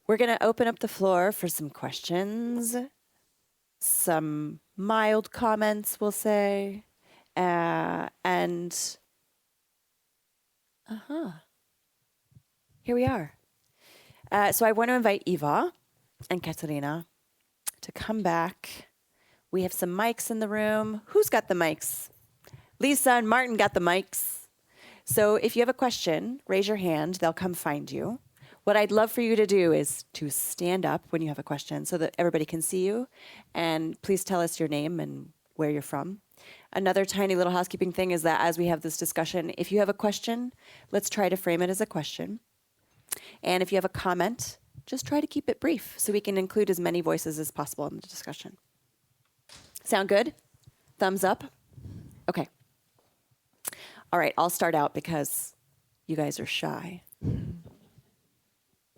We're going to open up the floor for some questions, some mild comments, we'll say, and here we are. So I want to invite Eva and Katarina to come back. We have some mics in the room. Who's got the mics? Lisa and Martin got the mics. So if you have a question, raise your hand. They'll come find you. What I'd love for you to do is to stand up when you have a question so that everybody can see you. And please tell us your name and where you're from. Another tiny little housekeeping thing is that as we have this discussion, if you have a question, let's try to frame it as a question. And if you have a comment, just try to keep it brief so we can include as many voices as possible in the discussion. Sound good? Thumbs up? Okay. All right, I'll start out because you guys are shy.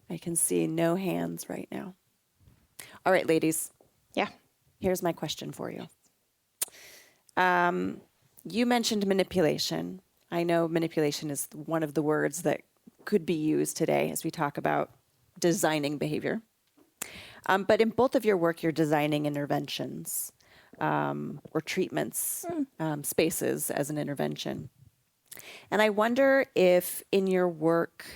I can see no hands right now. All right, ladies. Yeah. Here's my question for you. You mentioned manipulation. I know manipulation is one of the words that could be used today as we talk about designing behavior. But in both of your work, you're designing interventions or treatments, spaces as an intervention. And I wonder if in your work,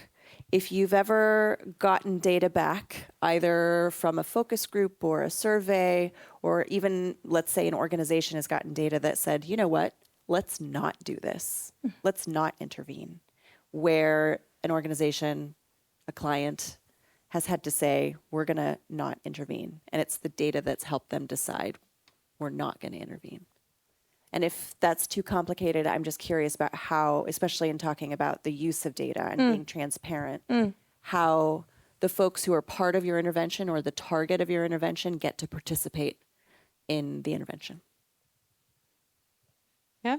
if you've ever gotten data back, either from a focus group or a survey, or even, let's say, an organization has gotten data that said, you know what, let's not do this. Let's not intervene. Where an organization, a client, has had to say, we're going to not intervene. And it's the data that's helped them decide we're not going to intervene. And if that's too complicated, I'm just curious about how, especially in talking about the use of data and being transparent, how the folks who are part of your intervention or the target of your intervention get to participate in the intervention. Yeah,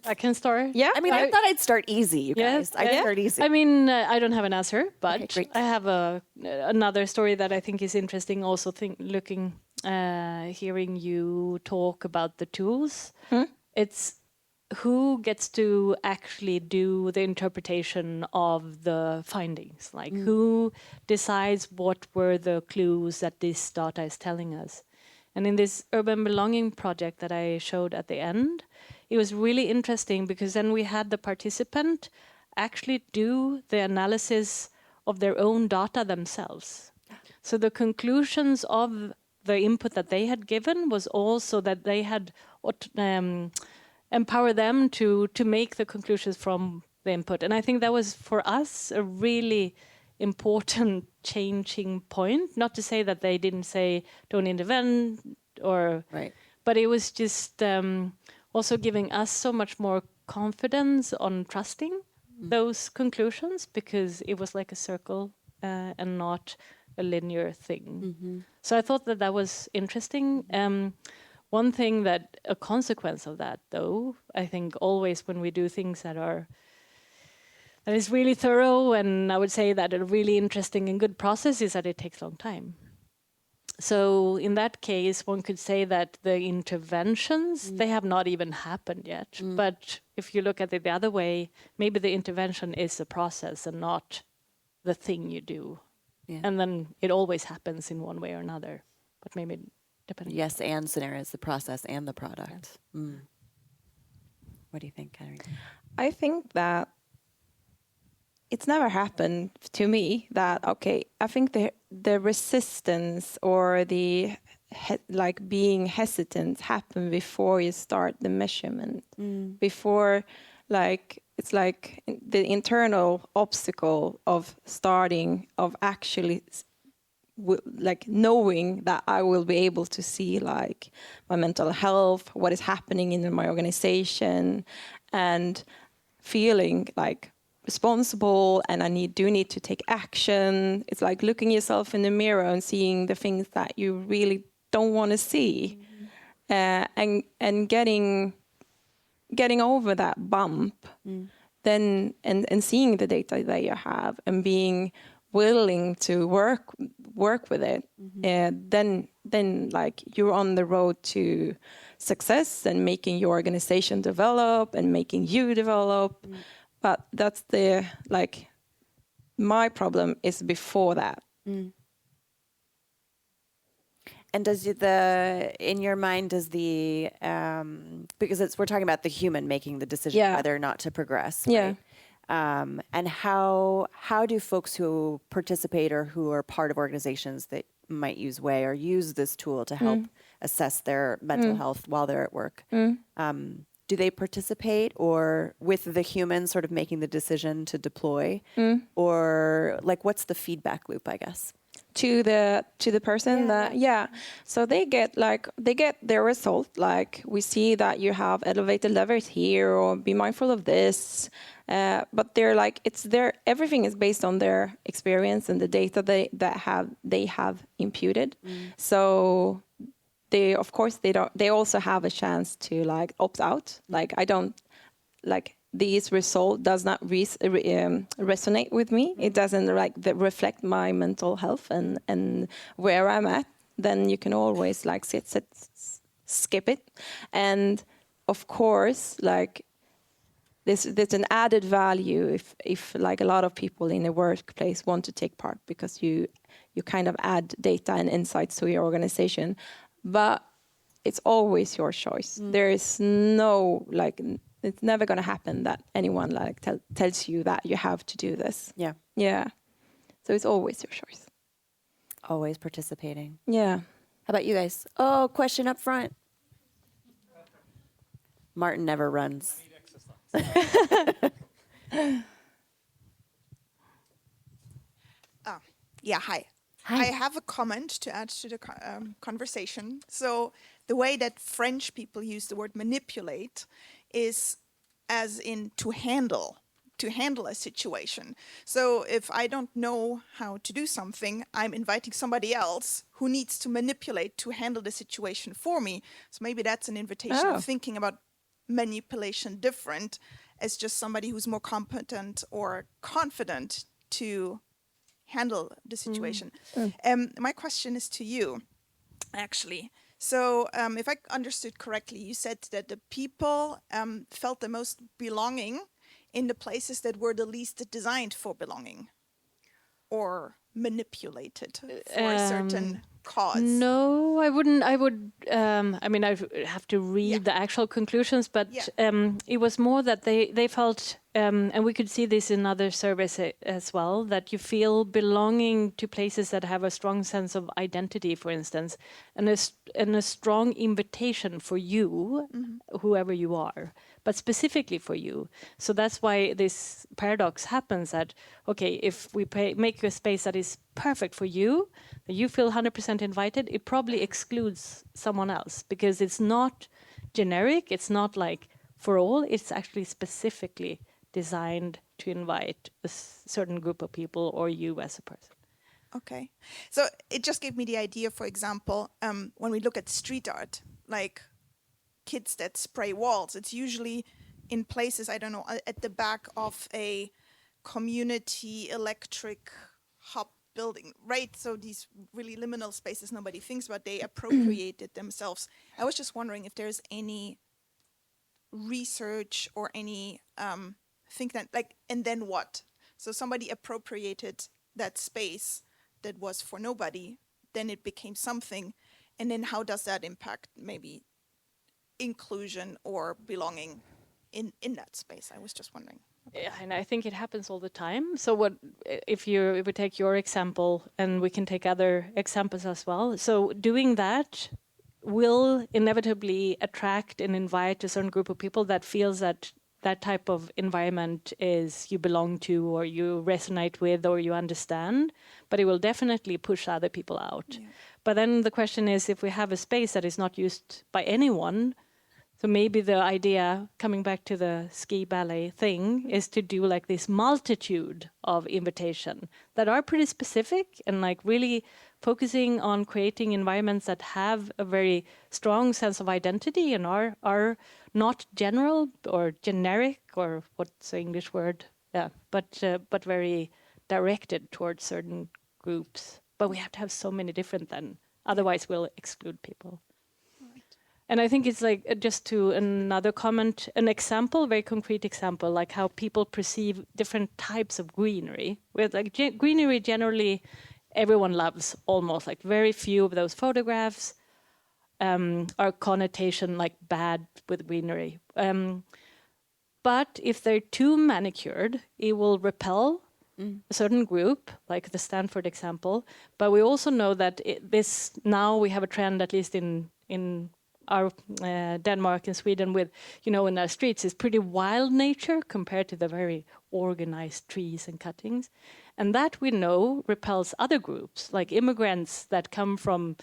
I can start. Yeah. I mean, I thought I'd start easy, you guys. I'd start easy. I mean, I don't have an answer, but Okay, great. I have another story that I think is interesting. Also, hearing you talk about the tools. It's who gets to actually do the interpretation of the findings. Like who decides what were the clues that this data is telling us. And in this urban belonging project that I showed at the end, it was really interesting because then we had the participant actually do the analysis of their own data themselves. So the conclusions of the input that they had given was also that they had empower them to make the conclusions from the input. And I think that was for us a really important changing point. Not to say that they didn't say don't intervene or, Right. but it was just also giving us so much more confidence on trusting those conclusions because it was like a circle and not a linear thing. So I thought that that was interesting. One thing that a consequence of that, though, I think always when we do things that is really thorough, and I would say that a really interesting and good process is that it takes a long time. So in that case, one could say that the interventions, they have not even happened yet. But if you look at it the other way, maybe the intervention is a process and not the thing you do. Yeah. And then it always happens in one way or another, but maybe depending. Yes, and scenarios, the process and the product. Yeah. What do you think, Katarina? I think that it's never happened to me that, okay, I think the resistance or the being hesitant happen before you start the measurement. Before, it's like the internal obstacle of starting, of actually knowing that I will be able to see my mental health, what is happening in my organization, and feeling responsible, and I do need to take action. It's like looking yourself in the mirror and seeing the things that you really don't want to see, and getting over that bump, then and seeing the data that you have and being willing to work with it, then you're on the road to success and making your organization develop and making you develop. But that's my problem is before that. And does in your mind, does because we're talking about the human making the decision Yeah. whether or not to progress, Yeah. right? And how do folks who participate or who are part of organizations that might use WAY or use this tool to help assess their mental health while they're at work? Do they participate or with the human sort of making the decision to deploy, or like what's the feedback loop, I guess? To the person so they get their result, like we see that you have elevated levels here, or be mindful of this, but they're like everything is based on their experience and the data they have imputed. So they, of course, they also have a chance to like opt out, like I don't like these result does not resonate with me. It doesn't reflect my mental health and where I'm at. Then you can always like skip it. And of course, like there's an added value if like a lot of people in a workplace want to take part, because you kind of add data and insights to your organization. But it's always your choice. There is no it's never going to happen that anyone like tells you that you have to do this. Yeah. Yeah. So it's always your choice. Always participating. Yeah. How about you guys? Oh, question up front. Martin never runs. Yeah, hi. I have a comment to add to the conversation. So the way that French people use the word manipulate is as in to handle a situation. So if I don't know how to do something, I'm inviting somebody else who needs to manipulate to handle the situation for me. So maybe that's an invitation of thinking about manipulation different as just somebody who's more competent or confident to handle the situation. My question is to you, actually. So if I understood correctly, you said that the people felt the most belonging in the places that were the least designed for belonging or manipulated for a certain cause. No, I wouldn't. I would. I mean, I have to read the actual conclusions, but it was more that they felt, and we could see this in other surveys as well, that you feel belonging to places that have a strong sense of identity, for instance, and a strong invitation for you, whoever you are, but specifically for you. So that's why this paradox happens that, okay, if we make a space that is perfect for you, that you feel 100% invited, it probably excludes someone else because it's not generic. It's not like for all. It's actually specifically designed to invite a certain group of people or you as a person. Okay. So it just gave me the idea, for example, when we look at street art, like kids that spray walls, it's usually in places, I don't know, at the back of a community electric hub building, right? So these really liminal spaces nobody thinks about, they appropriated themselves. I was just wondering if there's any research or any think that, like, and then what? So somebody appropriated that space that was for nobody, then it became something, and then how does that impact maybe inclusion or belonging in that space? I was just wondering. Yeah, and I think it happens all the time. So what if we take your example, and we can take other examples as well. So doing that will inevitably attract and invite a certain group of people that feels that that type of environment is you belong to or you resonate with or you understand, but it will definitely push other people out. Yeah. But then the question is, if we have a space that is not used by anyone, so maybe the idea, coming back to the ski ballet thing, is to do like this multitude of invitation that are pretty specific and like really focusing on creating environments that have a very strong sense of identity and are not general or generic, or what's the English word? Yeah, but very directed towards certain groups. But we have to have so many different then, otherwise we'll exclude people. And I think it's like, just to another comment, an example, very concrete example, like how people perceive different types of greenery. With like greenery generally everyone loves almost, like very few of those photographs are connotation like bad with greenery. But if they're too manicured, it will repel a certain group, like the Stanford example. But we also know that now we have a trend, at least in our Denmark and Sweden, with, in our streets, is pretty wild nature compared to the very organized trees and cuttings. And that we know repels other groups, like immigrants that come from,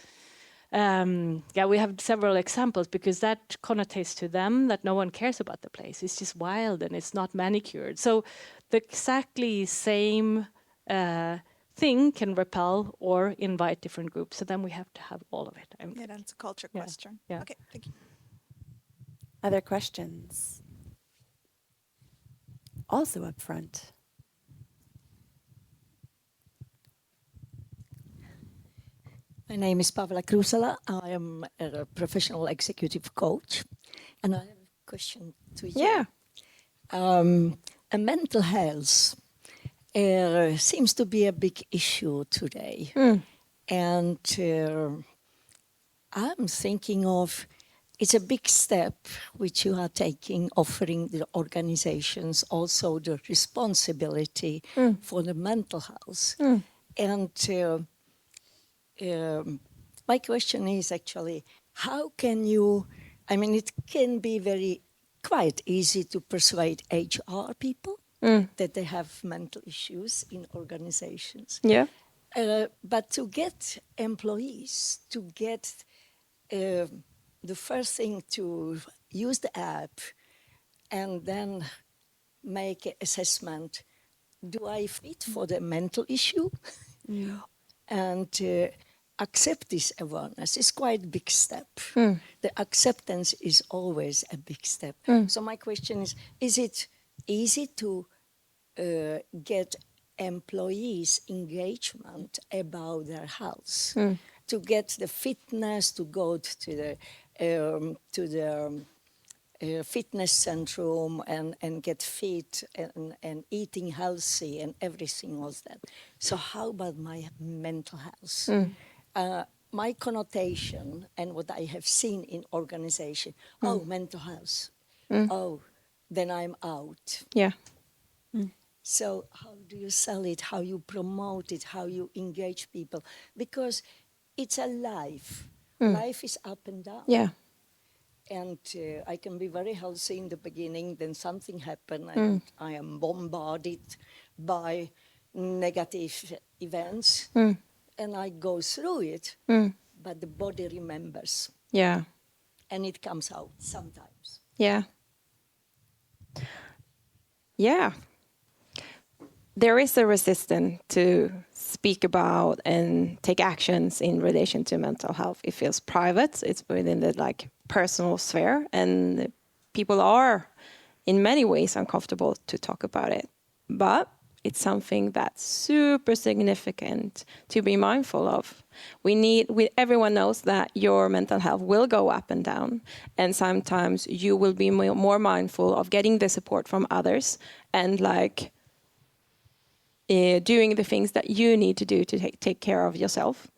we have several examples, because that connotates to them that no one cares about the place. It's just wild and it's not manicured. So the exactly same thing can repel or invite different groups. So then we have to have all of it. Yeah, that's a culture question. Yeah. Okay, thank you. Other questions? Also up front. My name is Pavla Krusala. I am a professional executive coach. And I have a question to you. Yeah. Mental health seems to be a big issue today. And I'm thinking of, it's a big step which you are taking, offering the organizations also the responsibility for the mental health. And my question is actually, how can you, it can be quite easy to persuade HR people that they have mental issues in organizations. Yeah. But to get employees to get the first thing to use the app and then make an assessment, do I fit for the mental issue? And accept this awareness is quite a big step. The acceptance is always a big step. So my question is it easy to get employees' engagement about their health? To get the fitness, to go to the fitness centrum and get fit and eating healthy and everything else that. So how about my mental health? My connotation and what I have seen in organization, mental health, then I'm out. Yeah. So how do you sell it, how you promote it, how you engage people? Because it's a life. Life is up and down. Yeah. And I can be very healthy in the beginning, then something happens, and I am bombarded by negative events, and I go through it, but the body remembers, Yeah. and it comes out sometimes. Yeah. Yeah. There is a resistance to speak about and take actions in relation to mental health. It feels private. It's within the personal sphere, and people are in many ways uncomfortable to talk about it. But it's something that's super significant to be mindful of. Everyone knows that your mental health will go up and down, and sometimes you will be more mindful of getting the support from others and doing the things that you need to do to take care of yourself.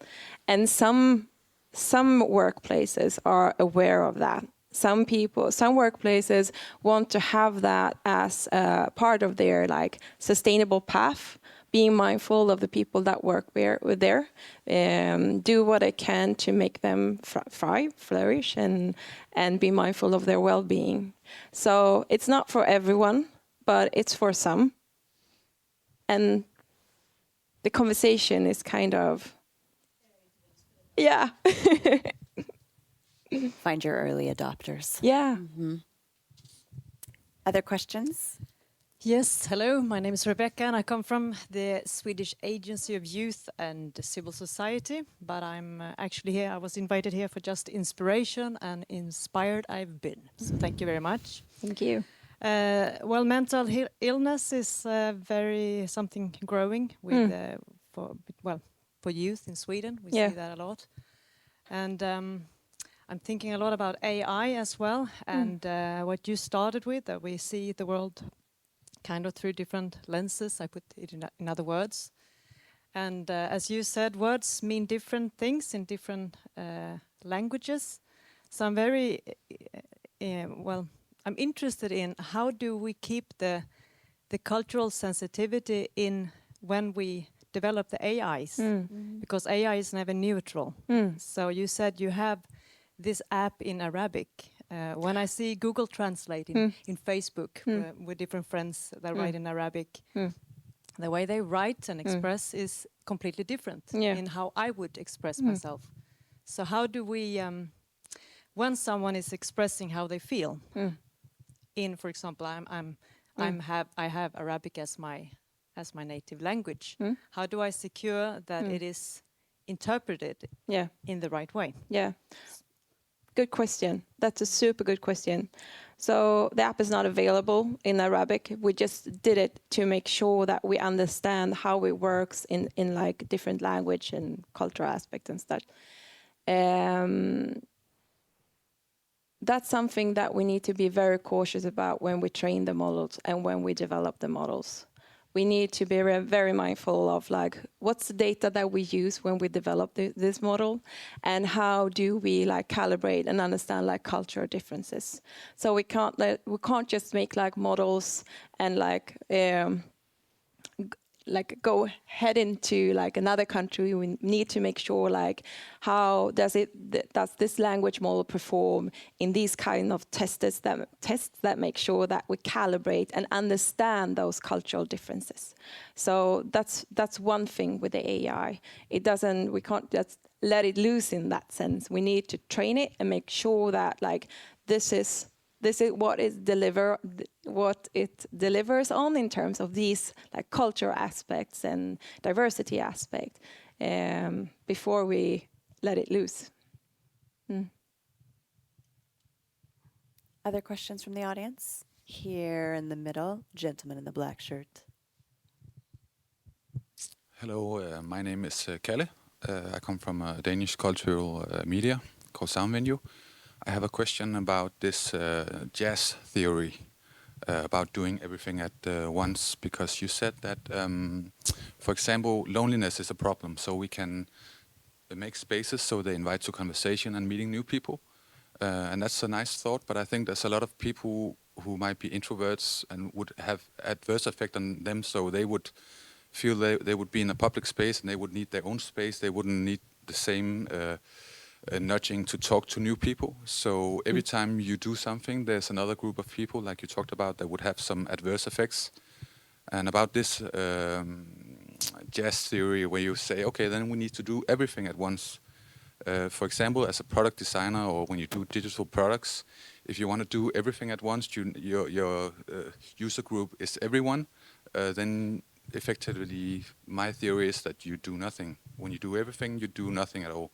And some workplaces are aware of that. Some workplaces want to have that as a part of their sustainable path, being mindful of the people that work there, do what I can to make them flourish, and be mindful of their well-being. So it's not for everyone, but it's for some. And the conversation is kind of, yeah. Find your early adopters. Yeah. Other questions? Yes, hello, my name is Rebecca and I come from the Swedish Agency of Youth and Civil Society, but I'm actually here, I was invited here for just inspiration, and inspired I've been. So thank you very much. Thank you. Well, mental illness is something growing with for youth in Sweden. We see that a lot, and I'm thinking a lot about AI as well, and what you started with, that we see the world kind of through different lenses. I put it in other words, And as you said, words mean different things in different languages. So I'm very, I'm interested in how do we keep the cultural sensitivity in when we develop the AIs, because AI is never neutral. So you said you have this app in Arabic. When I see Google Translate in Facebook with different friends that write in Arabic, the way they write and express is completely different in how I would express myself. So how do we, when someone is expressing how they feel, in, for example, I have Arabic as my native language. How do I secure that it is interpreted in the right way? Yeah. Good question. That's a super good question. So the app is not available in Arabic. We just did it to make sure that we understand how it works in like different language and cultural aspects and stuff. That's something that we need to be very cautious about when we train the models and when we develop the models. We need to be very mindful of like what's the data that we use when we develop this model, and how do we like calibrate and understand like cultural differences. So we can't just make like models and like go head into like another country. We need to make sure like how does this language model perform in these kind of tests that make sure that we calibrate and understand those cultural differences. So that's one thing with the AI. We can't just let it loose in that sense. We need to train it and make sure that like this is what it delivers on in terms of these like cultural aspects and diversity aspect before we let it loose. Other questions from the audience? Here in the middle, gentleman in the black shirt. Hello, my name is Kjell. I come from a Danish cultural media called Sound Venue. I have a question about this jazz theory about doing everything at once, because you said that, for example, loneliness is a problem, so we can make spaces so they invite to conversation and meeting new people. And that's a nice thought, but I think there's a lot of people who might be introverts and would have adverse effect on them, so they would feel they would be in a public space and they would need their own space. They wouldn't need the same nudging to talk to new people. So every time you do something, there's another group of people, like you talked about, that would have some adverse effects. And about this jazz theory, where you say, okay, then we need to do everything at once. For example, as a product designer, or when you do digital products, if you want to do everything at once, your user group is everyone, then effectively my theory is that you do nothing. When you do everything, you do nothing at all.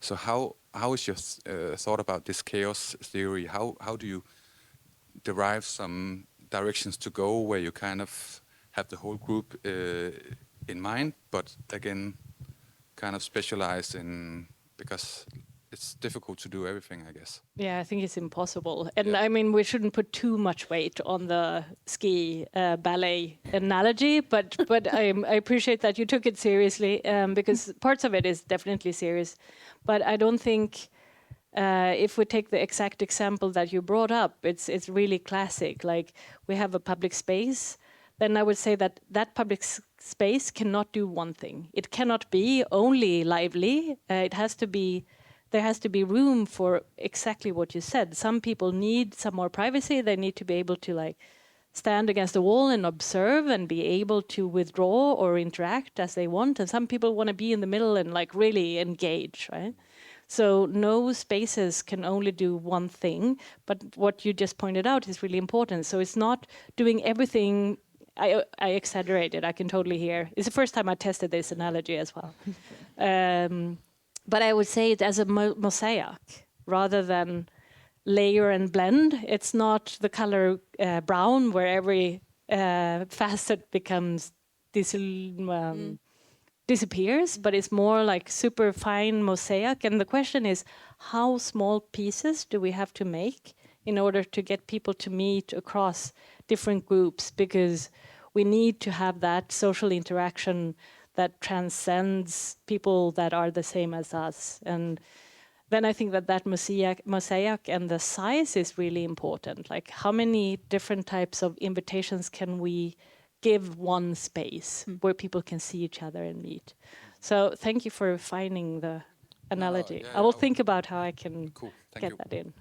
So how is your thought about this chaos theory? How do you derive some directions to go where you kind of have the whole group in mind, but again kind of specialize in, because it's difficult to do everything, I guess. Yeah, I think it's impossible. And I mean, we shouldn't put too much weight on the ski ballet analogy, but I appreciate that you took it seriously, because parts of it is definitely serious. But I don't think, if we take the exact example that you brought up, it's really classic. Like, we have a public space, then I would say that public space cannot do one thing. It cannot be only lively. There has to be room for exactly what you said. Some people need some more privacy. They need to be able to like stand against the wall and observe and be able to withdraw or interact as they want. And some people want to be in the middle and like really engage, right? So no spaces can only do one thing. But what you just pointed out is really important. So it's not doing everything. I exaggerated. I can totally hear. It's the first time I tested this analogy as well. But I would say it as a mosaic rather than layer and blend. It's not the color brown where every facet becomes disappears, but it's more like super fine mosaic. And the question is, how small pieces do we have to make in order to get people to meet across different groups? Because we need to have that social interaction that transcends people that are the same as us. And then I think that mosaic and the size is really important. Like, how many different types of invitations can we give one space where people can see each other and meet? So thank you for finding the analogy. yeah, I will yeah. think about how I can Cool. Thank get you. that in.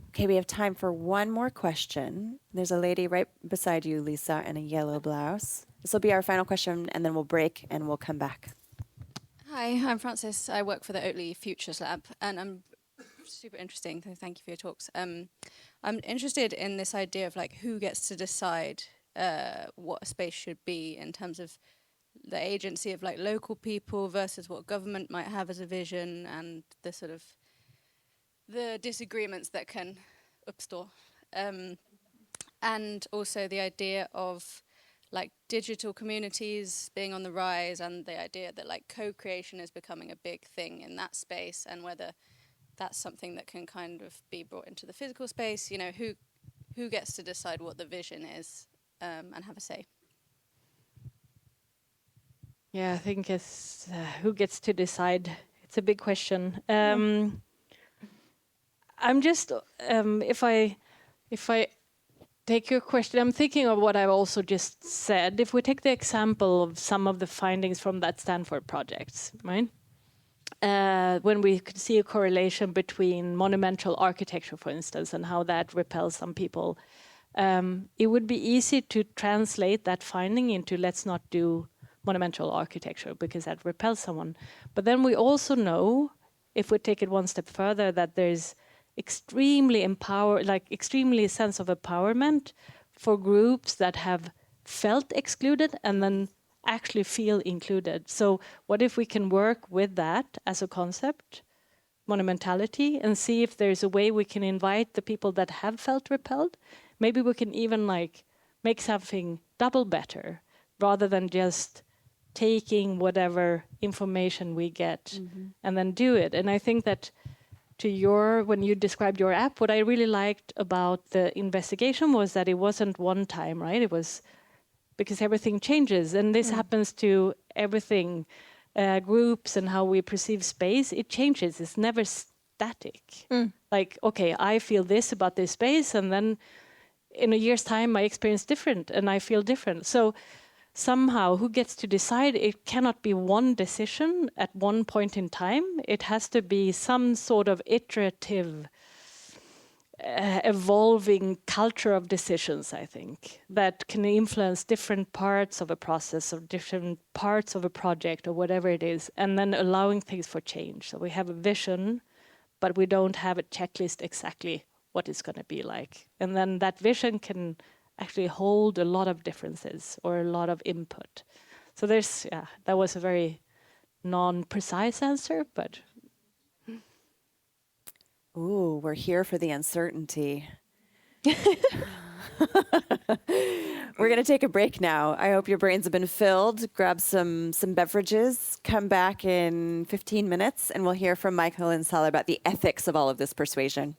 Okay, we have time for one more question. There's a lady right beside you, Lisa, in a yellow blouse. This will be our final question, and then we'll break and we'll come back. Hi, I'm Francis. I work for the Oatley Futures Lab, and I'm super interesting. Thank you for your talks. I'm interested in this idea of like who gets to decide what a space should be in terms of the agency of like local people versus what government might have as a vision, and the sort of the disagreements that can upstore, and also the idea of like digital communities being on the rise, and the idea that like co-creation is becoming a big thing in that space, and whether that's something that can kind of be brought into the physical space. You know, who gets to decide what the vision is, and have a say. Yeah, I think it's who gets to decide. It's a big question. I'm just if I take your question, I'm thinking of what I've also just said. If we take the example of some of the findings from that Stanford project, right? When we could see a correlation between monumental architecture, for instance, and how that repels some people, it would be easy to translate that finding into let's not do monumental architecture because that repels someone. But then we also know, if we take it one step further, that there's extremely sense of empowerment for groups that have felt excluded and then actually feel included. So what if we can work with that as a concept, monumentality, and see if there's a way we can invite the people that have felt repelled? Maybe we can even like make something double better rather than just taking whatever information we get and then do it. And I think that when you described your app, what I really liked about the investigation was that it wasn't one time, right? It was because everything changes, and this happens to everything, groups and how we perceive space. It changes. It's never static. Like, okay, I feel this about this space, and then in a year's time, I experience different, and I feel different. So somehow, who gets to decide? It cannot be one decision at one point in time. It has to be some sort of iterative, evolving culture of decisions, I think, that can influence different parts of a process or different parts of a project or whatever it is, and then allowing things for change. So we have a vision, but we don't have a checklist exactly what it's going to be like. And then that vision can actually hold a lot of differences or a lot of input. So that was a very non-precise answer, but... Ooh, we're here for the uncertainty. We're going to take a break now. I hope your brains have been filled. Grab some beverages. Come back in 15 minutes, and we'll hear from Michael and Sala about the ethics of all of this persuasion.